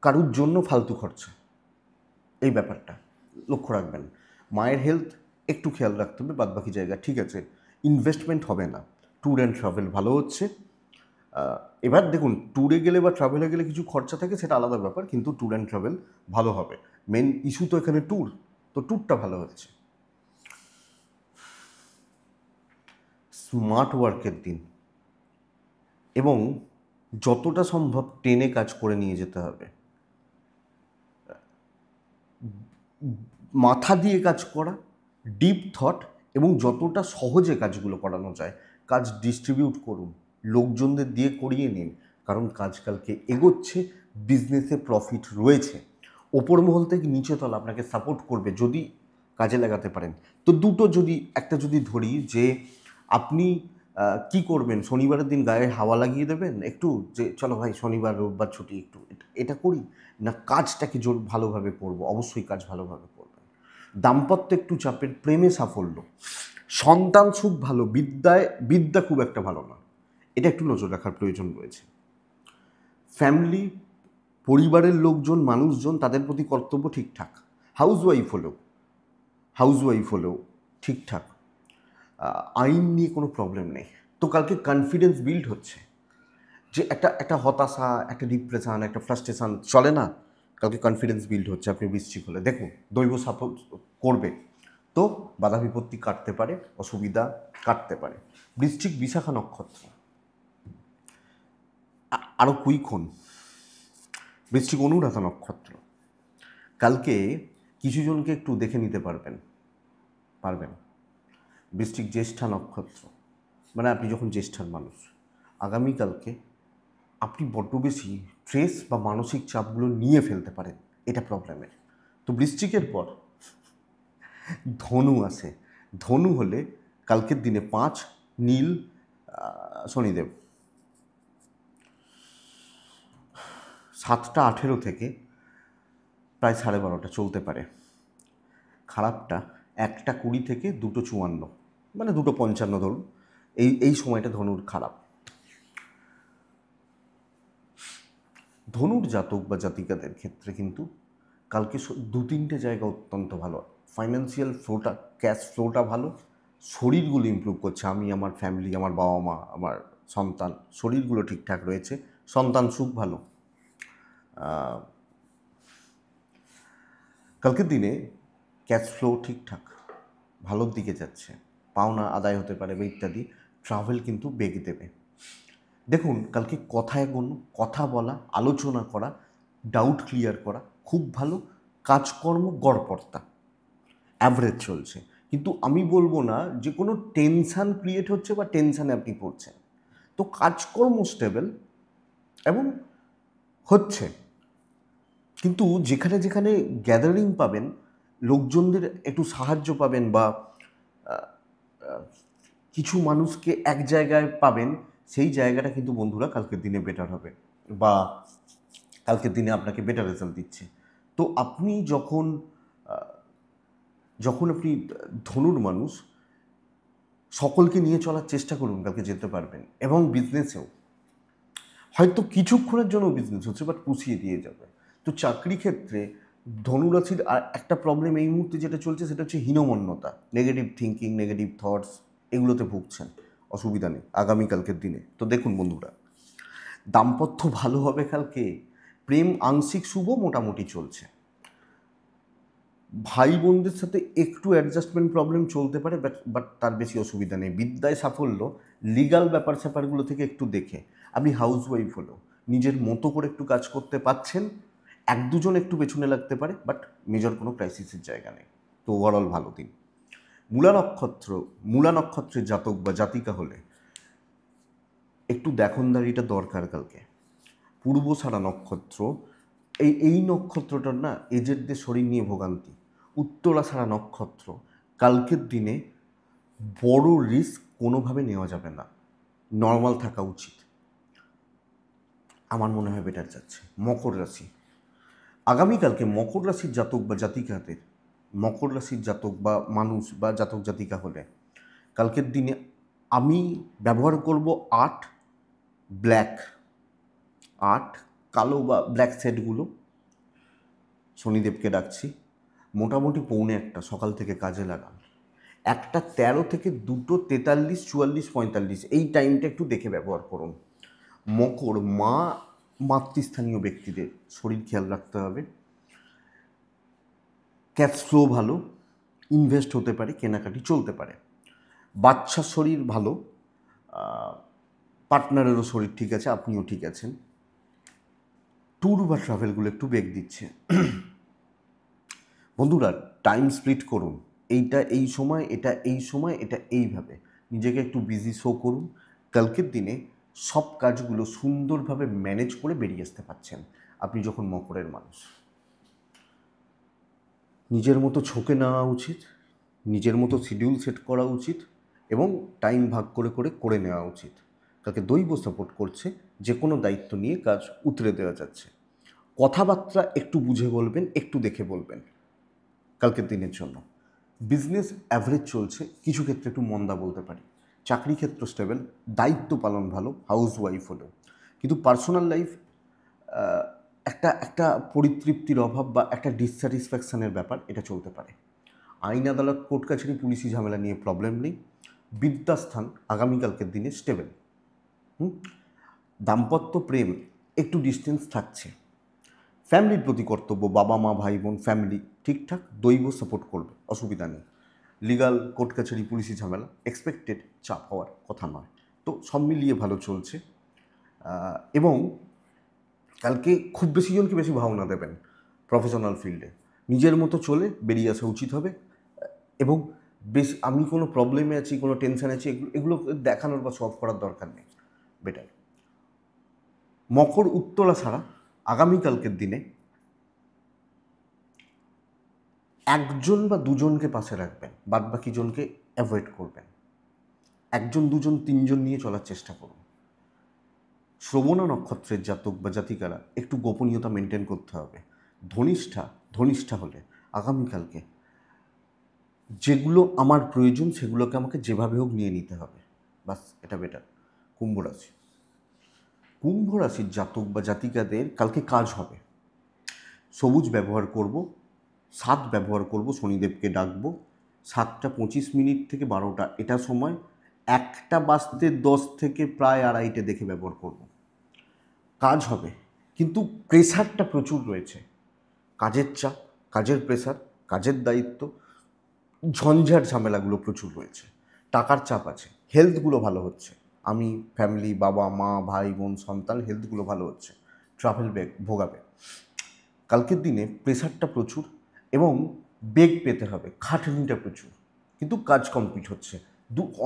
কারুর জন্য ফালতু খরচা, এই ব্যাপারটা লক্ষ্য রাখবেন। মায়ের হেলথ একটু খেয়াল রাখতে হবে, বাদবাকি জায়গা ঠিক আছে। ইনভেস্টমেন্ট হবে না। ট্যুর অ্যান্ড ট্রাভেল ভালো হচ্ছে। এবার দেখুন, ট্যুরে গেলে বা ট্রাভেলে গেলে কিছু খরচা থাকে, সেটা আলাদা ব্যাপার, কিন্তু ট্যুর অ্যান্ড ট্রাভেল ভালো হবে। মেন ইস্যু তো এখানে ট্যুর, তো ট্যুরটা ভালো হচ্ছে। স্মার্ট ওয়ার্কের দিন, এবং যতটা সম্ভব টেনে কাজ করে নিয়ে যেতে হবে। মাথা দিয়ে কাজ করা, ডিপ থট, এবং যতটা সহজে কাজগুলো করানো যায় কাজ ডিস্ট্রিবিউট করুন, লোকজনদের দিয়ে করিয়ে নিন, কারণ কাজ কালকে এগোচ্ছে, বিজনেসে প্রফিট রয়েছে। ওপর মহল থেকে নিচে তলা আপনাকে সাপোর্ট করবে যদি কাজে লাগাতে পারেন। তো দুটো যদি, একটা যদি ধরি যে আপনি কি করবেন, শনিবারের দিন গায়ে হাওয়া লাগিয়ে দেবেন একটু, যে চলো ভাই শনিবার রোববার ছুটি, একটু এটা করি, না কাজটাকে জোর ভালোভাবে করব, অবশ্যই কাজ ভালোভাবে করবেন। দাম্পত্য একটু চাপের, প্রেমে সাফল্য, সন্তান সুখ ভালো, বিদ্যা খুব একটা ভালো না, এটা একটু নজর রাখার প্রয়োজন রয়েছে। ফ্যামিলি, পরিবারের লোকজন, মানুষজন, তাদের প্রতি কর্তব্য ঠিকঠাক। হাউসওয়াইফ হলেও ঠিকঠাক। আইন নিয়ে কোনো প্রবলেম নেই। তো কালকে কনফিডেন্স বিল্ড হচ্ছে, যে একটা একটা হতাশা, একটা ডিপ্রেশন, একটা ফ্রাস্ট্রেশন চলে না, কালকে কনফিডেন্স বিল্ড হচ্ছে। আপনি বৃশ্চিক হলে দেখুন দৈব সাপোর্ট করবে, তো বাধা বিপত্তি কাটতে পারে, অসুবিধা কাটতে পারে। বৃশ্চিক বিশাখা নক্ষত্র, আরও কুইক হন। বৃশ্চিক অনুরাধা নক্ষত্র, কালকে কিছু জনকে একটু দেখে নিতে পারবেন। বৃশ্চিক জ্যেষ্ঠা নক্ষত্র, মানে আপনি যখন জ্যেষ্ঠার মানুষ, আগামীকালকে আপনি বড্ড বেশি স্ট্রেস বা মানসিক চাপগুলো নিয়ে ফেলতে পারেন, এটা প্রবলেমের। তো বৃশ্চিকের পর ধনু আসে। ধনু হলে কালকের দিনে 5 নীল, শনিদেব। 7টা 18 থেকে প্রায় 12:30 চলতে পারে। খারাপটা 1টা 20 থেকে 2টো 54, মানে 2টো 55 ধরুন, এই সময়টা ধনুর খারাপ। ধনুর জাতক বা জাতিকাদের ক্ষেত্রে কিন্তু কালকে 2-3টে জায়গা অত্যন্ত ভালো। ফাইন্যান্সিয়াল ফ্লোটা, ক্যাশ ফ্লোটা ভালো, শরীরগুলো ইমপ্রুভ করছে। আমি, আমার ফ্যামিলি, আমার বাবা মা, আমার সন্তান, শরীরগুলো ঠিকঠাক রয়েছে, সন্তান সুখ ভালো। কালকের দিনে ক্যাশ ফ্লো ঠিকঠাক ভালোর দিকে যাচ্ছে, পাওনা আদায় হতে পারে বা ইত্যাদি। ট্রাভেল কিন্তু বেগ দেবে। দেখুন কালকে কথায় এগোনো, কথা বলা, আলোচনা করা, ডাউট ক্লিয়ার করা খুব ভালো। কাজকর্ম গড়পড়তা, অ্যাভারেজ চলছে। কিন্তু আমি বলবো না যে কোনো টেনশান ক্রিয়েট হচ্ছে বা টেনশানে আপনি পড়ছেন। তো কাজকর্ম স্টেবল এবং হচ্ছে, কিন্তু যেখানে যেখানে গ্যাদারিং পাবেন, লোকজনদের একটু সাহায্য পাবেন বা কিছু মানুষকে এক জায়গায় পাবেন, সেই জায়গাটা কিন্তু বন্ধুরা কালকের দিনে বেটার হবে বা কালকের দিনে আপনাকে বেটার রেজাল্ট দিচ্ছে। তো আপনি যখন যখন আপনি ধনুর মানুষ, সকলকে নিয়ে চলার চেষ্টা করুন, কালকে যেতে পারবেন। এবং বিজনেসেও হয়তো কিছুক্ষণের জন্য বিজনেস হচ্ছে বাট পুষিয়ে দিয়ে যাবে। তো চাকরি ক্ষেত্রে ধনুরাশির আর একটা প্রবলেম এই মুহূর্তে যেটা চলছে সেটা হচ্ছে হীনমন্যতা, নেগেটিভ থিঙ্কিং, নেগেটিভ থটস, এগুলোতে ভুগছেন। অসুবিধা নেই আগামীকালকের দিনে। তো দেখুন বন্ধুরা, দাম্পত্য ভালো হবে কালকে, প্রেম আংশিক শুভ মোটামুটি চলছে। ভাই বোনদের সাথে একটু অ্যাডজাস্টমেন্ট প্রবলেম চলতে পারে, বাট তার বেশি অসুবিধা নেই। বিদ্যায় সাফল্য, লিগাল ব্যাপার স্যাপারগুলো থেকে একটু দেখে। আপনি হাউসওয়াইফ হলেও নিজের মতো করে একটু কাজ করতে পারছেন। এক দুজন একটু পেছনে লাগতে পারে, বাট মেজর কোনো ক্রাইসিসের জায়গা নেই। তো ওভারঅল ভালো দিন। মূলা নক্ষত্রের জাতক বা জাতিকা হলে একটু দেখনদারিটা দরকার কালকে। পূর্বসারা নক্ষত্র, এই নক্ষত্রটার না এজেন্টদের শরীর নিয়ে ভোগান্তি। উত্তরাষাঢ়া নক্ষত্র, কালকের দিনে বড় রিস্ক কোনোভাবে নেওয়া যাবে না, নর্মাল থাকা উচিত। আমার মনে হয় বেটার যাচ্ছে। মকর রাশি, আগামীকালকে মকর রাশির জাতক বা জাতিকাদের, মকর রাশির জাতক বা মানুষ বা জাতক জাতিকা হলে কালকের দিনে আমি ব্যবহার করব 8 ব্ল্যাক, 8 কালো বা ব্ল্যাক সেটগুলো। শনিদেবকে ডাকছি, মোটামুটি 1:45 সকাল থেকে কাজে লাগান। 1:13 থেকে 2:43, 44, 45 এই টাইমটা একটু দেখে ব্যবহার করুন। মকর, মাতৃস্থানীয় ব্যক্তিদের শরীর খেয়াল রাখতে হবে। ক্যাশ ফ্লো ভালো, ইনভেস্ট হতে পারে, কেনাকাটি চলতে পারে। বাচ্চার শরীর ভালো, পার্টনারেরও শরীর ঠিক আছে, আপনিও ঠিক আছেন। ট্যুর বা ট্রাভেলগুলো একটু বেগ দিচ্ছে। বন্ধুরা টাইম স্প্লিট করুন, এইটা এই সময়, এটা এই সময়, এটা এইভাবে নিজেকে একটু বিজি শো করুন। কালকের দিনে সব কাজগুলো সুন্দরভাবে ম্যানেজ করে বেরিয়ে আসতে পারছেন আপনি যখন মকরের মানুষ। নিজের মতো ছকে নেওয়া উচিত, নিজের মতো শিডিউল সেট করা উচিত এবং টাইম ভাগ করে করে করে নেওয়া উচিত। তাকে দৈব সাপোর্ট করছে, যে কোনো দায়িত্ব নিয়ে কাজ উতরে দেওয়া যাচ্ছে। কথাবার্তা একটু বুঝে বলবেন, একটু দেখে বলবেন কালকের দিনের জন্য। বিজনেস অ্যাভারেজ চলছে, কিছু ক্ষেত্রে একটু মন্দা বলতে পারি। চাকরি ক্ষেত্র স্টেবল, দায়িত্ব পালন ভালো হাউস ওয়াইফ হলেও। কিন্তু পার্সোনাল লাইফ একটা একটা পরিতৃপ্তির অভাব বা একটা ডিসস্যাটিসফ্যাকশানের ব্যাপার, এটা চলতে পারে। আইন আদালত কোর্ট কাছারি পুলিশি ঝামেলা নিয়ে প্রবলেম নেই। বিদ্যাস্থান আগামীকালকের দিনে স্টেবল। দাম্পত্য প্রেম একটু ডিস্টেন্স থাকছে। ফ্যামিলির প্রতি কর্তব্য, বাবা মা ভাই বোন ফ্যামিলি ঠিকঠাক, দৈব সাপোর্ট করবে, অসুবিধা নেই। লিগাল কোর্ট কাছারি পুলিশি ঝামেলা এক্সপেক্টেড, চাপ হওয়ার কথা নয়। তো সব মিলিয়ে ভালো চলছে। এবং কালকে খুব বেশি জনকে বেশি ভাবনা দেবেন প্রফেশনাল ফিল্ডে, নিজের মতো চলে বেরিয়ে আসা উচিত হবে। এবং বেশ আমি কোনো প্রবলেমে আছি, কোনো টেনশানে আছি, এগুলো দেখানোর বা সলভ করার দরকার নেই, বেটার। মকর উত্তরা ছাড়া আগামীকালকের দিনে একজন বা দুজনকে পাশে রাখবেন, বাদ বাকি জনকে অ্যাভয়েড করবেন। একজন দুজন তিনজন নিয়ে চলার চেষ্টা করুন। শ্রবণা নক্ষত্রের জাতক বা জাতিকারা একটু গোপনীয়তা মেনটেন করতে হবে। ধনিষ্ঠা হলে আগামীকালকে যেগুলো আমার প্রয়োজন সেগুলোকে আমাকে যেভাবে হোক নিয়ে নিতে হবে, বাস, এটা বেটার। কুম্ভ রাশির জাতক বা জাতিকাদের কালকে কাজ হবে। সবুজ ব্যবহার করব, 7 ব্যবহার করব, শনিদেবকে ডাকবো। 7:25 থেকে 12টা এটা সময়, 1:10 থেকে প্রায় 2:30 দেখে ব্যবহার করব। কাজ হবে, কিন্তু প্রেশারটা প্রচুর রয়েছে। কাজের চাপ, কাজের প্রেশার, কাজের দায়িত্ব, ঝঞ্ঝাট ঝামেলাগুলো প্রচুর রয়েছে, টাকার চাপ আছে, হেলথগুলো ভালো হচ্ছে, আমি ফ্যামিলি, বাবা মা ভাই বোন সন্তান, হেলথগুলো ভালো হচ্ছে, ট্রাভেল ব্যাগ ভোগাবে। কালকের দিনে প্রেশারটা প্রচুর এবং বেগ পেতে হবে, খাটনিটা প্রচুর, কিন্তু কাজ কমপ্লিট হচ্ছে।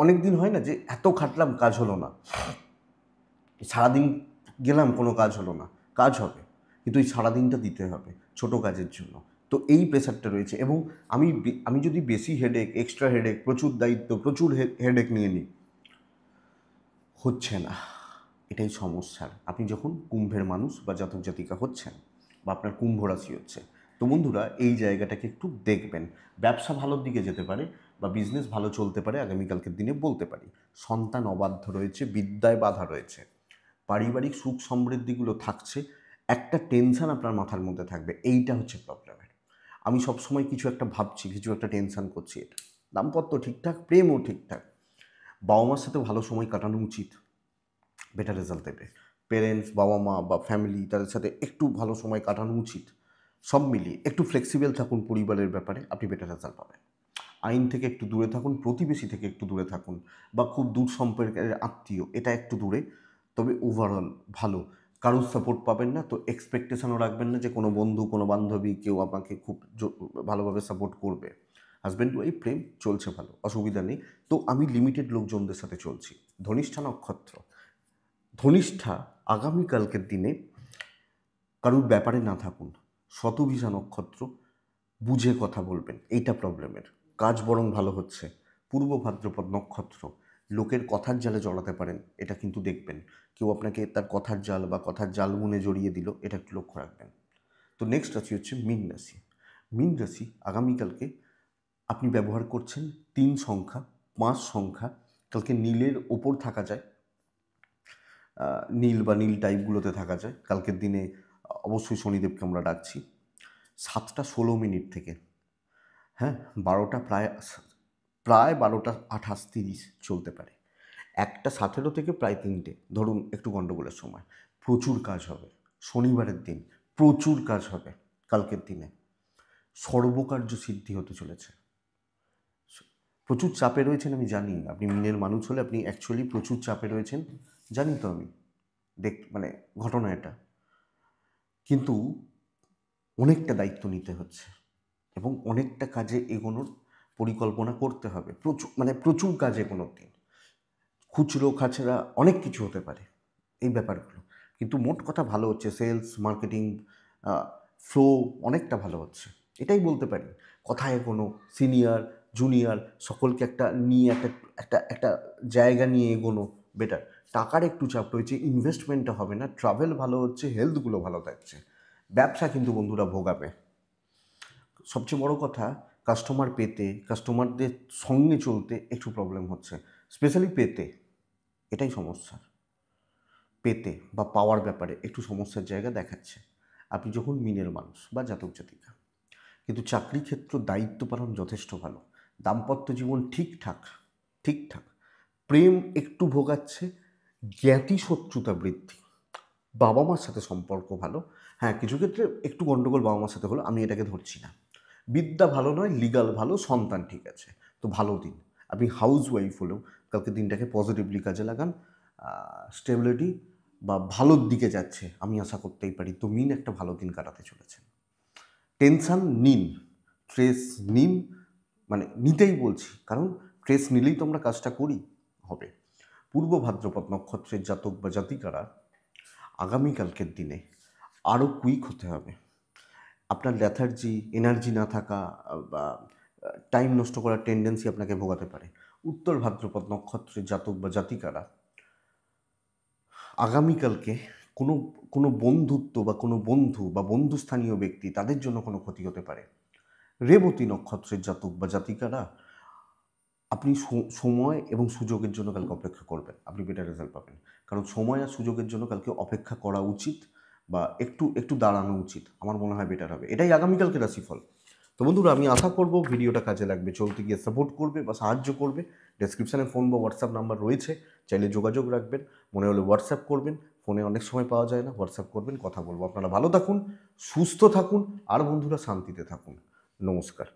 অনেক দিন হয় না যে এত খাটলাম কাজ হলো না, সারাদিন গেলাম কোনো কাজ হলো না, কাজ হবে, কিন্তু এই সারাদিনটা দিতে হবে ছোট কাজের জন্য। তো এই প্রেশারটা রয়েছে এবং আমি যদি বেশি হেডেক, এক্সট্রা হেডেক, প্রচুর দায়িত্ব, প্রচুর হেডেক নিয়ে নিই, হচ্ছে না। এটাই সমস্যার। আপনি যখন কুম্ভের মানুষ বা জাতক জাতিকা হচ্ছেন বা আপনার কুম্ভ রাশি হচ্ছে, তো বন্ধুরা এই জায়গাটাকে একটু দেখবেন। ব্যবসা ভালোর দিকে যেতে পারে বা বিজনেস ভালো চলতে পারে আগামীকালকের দিনে বলতে পারি। সন্তান অবাধ্য রয়েছে, বিদ্যায় বাধা রয়েছে, পারিবারিক সুখ সমৃদ্ধিগুলো থাকছে, একটা টেনশন আপনার মাথার মধ্যে থাকবে, এইটা হচ্ছে প্রবলেমের। আমি সবসময় কিছু একটা ভাবছি, কিছু একটা টেনশন করছি, এটা দাম্পত্য ঠিকঠাক, প্রেমও ঠিকঠাক, বাবা মার সাথে ভালো সময় কাটানো উচিত, বেটার রেজাল্ট দেবে। পেরেন্টস, বাবা মা বা ফ্যামিলি, তাদের সাথে একটু ভালো সময় কাটানো উচিত। সব মিলিয়ে একটু ফ্লেক্সিবল থাকুন পরিবারের ব্যাপারে, আপনি বেটার রেজাল্ট পাবেন। আইন থেকে একটু দূরে থাকুন, প্রতিবেশী থেকে একটু দূরে থাকুন, বা খুব দূর সম্পর্কের আত্মীয়, এটা একটু দূরে। তবে ওভারঅল ভালো, কারোর সাপোর্ট পাবেন না, তো এক্সপেকটেশনও রাখবেন না যে কোনো বন্ধু, কোনো বান্ধবী কেউ আপনাকে খুব ভালোভাবে সাপোর্ট করবে। হাজব্যান্ড ওয়াইফ প্রেম চলছে ভালো, অসুবিধা নেই। তো আমি লিমিটেড লোকজনদের সাথে চলছি। ধনিষ্ঠা নক্ষত্র, ধনিষ্ঠা আগামীকালকের দিনে কারুর ব্যাপারে না থাকুন। শতভিষা নক্ষত্র, বুঝে কথা বলবেন, এইটা প্রবলেমের। কাজ বরং ভালো হচ্ছে। পূর্ব ভাদ্রপদ নক্ষত্র, লোকের কথার জালে জড়াতে পারেন, এটা কিন্তু দেখবেন। কেউ আপনাকে তার কথার জাল বা কথার জাল মনে জড়িয়ে দিল, এটা একটু লক্ষ্য রাখবেন। তো নেক্সট রাশি হচ্ছে মীন রাশি। মীন রাশি আগামীকালকে আপনি ব্যবহার করছেন 3 সংখ্যা, 5 সংখ্যা, কালকে নীলের ওপর থাকা যায়, নীল বা নীল টাইপগুলোতে থাকা যায়। কালকের দিনে অবশ্যই শনিদেবকে আমরা ডাকছি 7:16 থেকে, হ্যাঁ, 12টা প্রায় প্রায় 12:28-30 চলতে পারে। 1:17 থেকে প্রায় 3টে, ধরুন একটু গণ্ডগোলের সময়। প্রচুর কাজ হবে শনিবারের দিন, প্রচুর কাজ হবে কালকের দিনে, সর্বকার্য সিদ্ধি হতে চলেছে। প্রচুর চাপে রয়েছেন আমি জানি, আপনি মিনের মানুষ হলে আপনি অ্যাকচুয়ালি প্রচুর চাপে রয়েছেন, জানি তো আমি, মানে ঘটনা এটা, কিন্তু অনেকটা দায়িত্ব নিতে হচ্ছে এবং অনেকটা কাজে এগোনোর পরিকল্পনা করতে হবে। প্রচুর কাজ এগোনোর দিন, খুচরো খাচরা অনেক কিছু হতে পারে এই ব্যাপারগুলো, কিন্তু মোট কথা ভালো হচ্ছে। সেলস, মার্কেটিং, ফ্লো অনেকটা ভালো হচ্ছে, এটাই বলতে পারি। কথায় এগোনো, সিনিয়র জুনিয়র সকলকে একটা নিয়ে একটা একটা একটা জায়গা নিয়ে এগোনো বেটার। টাকার একটু চাপ রয়েছে, ইনভেস্টমেন্টটা হবে না, ট্রাভেল ভালো হচ্ছে, হেলথগুলো ভালো থাকছে। ব্যবসা কিন্তু বন্ধুরা ভোগাবে। সবচেয়ে বড় কথা, কাস্টমার পেতে, কাস্টমারদের সঙ্গে চলতে একটু প্রবলেম হচ্ছে, স্পেশালি পেতে, এটাই সমস্যা। পেতে বা পাওয়ার ব্যাপারে একটু সমস্যার জায়গা দেখাচ্ছে আপনি যখন মিনের মানুষ বা জাতক জাতিকা। কিন্তু চাকরি ক্ষেত্র, দায়িত্ব পালন যথেষ্ট ভালো। দাম্পত্য জীবন ঠিকঠাক ঠিকঠাক। প্রেম একটু ভোগাচ্ছে, জ্ঞাতি শত্রুতা বৃদ্ধি, বাবা মার সাথে সম্পর্ক ভালো। হ্যাঁ, কিছু ক্ষেত্রে একটু গণ্ডগোল বাবা মার সাথে হলো, আমি এটাকে ধরছি না। বিদ্যা ভালো নয়, লিগাল ভালো, সন্তান ঠিক আছে, তো ভালো দিন। আপনি হাউস ওয়াইফ হলেও কালকে দিনটাকে পজিটিভলি কাজে লাগান, স্টেবিলিটি বা ভালোর দিকে যাচ্ছে আমি আশা করতেই পারি। তো মিন একটা ভালো দিন কাটাতে চলেছে। টেনশান নিন, স্ট্রেস নিন, মানে নিতেই বলছি, কারণ স্ট্রেস নিলেই তো আমরা কাজটা করি, হবে। পূর্ব ভাদ্রপদ নক্ষত্রের জাতক বা জাতিকারা আগামীকালকের দিনে আরও কুইক হতে হবে। আপনার ল্যাথার্জি, এনার্জি না থাকা বা টাইম নষ্ট করার টেন্ডেন্সি আপনাকে ভোগাতে পারে। উত্তর ভাদ্রপদ নক্ষত্রের জাতক বা জাতিকারা আগামীকালকে কোনো কোনো বন্ধুত্ব বা কোনো বন্ধু বা বন্ধুস্থানীয় ব্যক্তি, তাদের জন্য কোনো ক্ষতি হতে পারে। রেবতী নক্ষত্রের জাতক বা জাতিকারা আপনি সময় এবং সুযোগের জন্য কালকে অপেক্ষা করবেন, আপনি বেটার রেজাল্ট পাবেন। কারণ সময় আর সুযোগের জন্য কালকে অপেক্ষা করা উচিত বা একটু একটু দাঁড়ানো উচিত, আমার মনে হয় বেটার হবে। এটাই আগামীকালকে রাশিফল। তো বন্ধুরা, আমি আশা করব ভিডিওটা কাজে লাগবে, চলতে গিয়ে সাপোর্ট করবে বা সাহায্য করবে। ডেসক্রিপশানে ফোন বা হোয়াটসঅ্যাপ নাম্বার রয়েছে, চাইলে যোগাযোগ রাখবেন। মনে হলে হোয়াটসঅ্যাপ করবেন, ফোনে অনেক সময় পাওয়া যায় না, হোয়াটসঅ্যাপ করবেন, কথা বলবো। আপনারা ভালো থাকুন, সুস্থ থাকুন, আর বন্ধুরা শান্তিতে থাকুন। নমস্কার।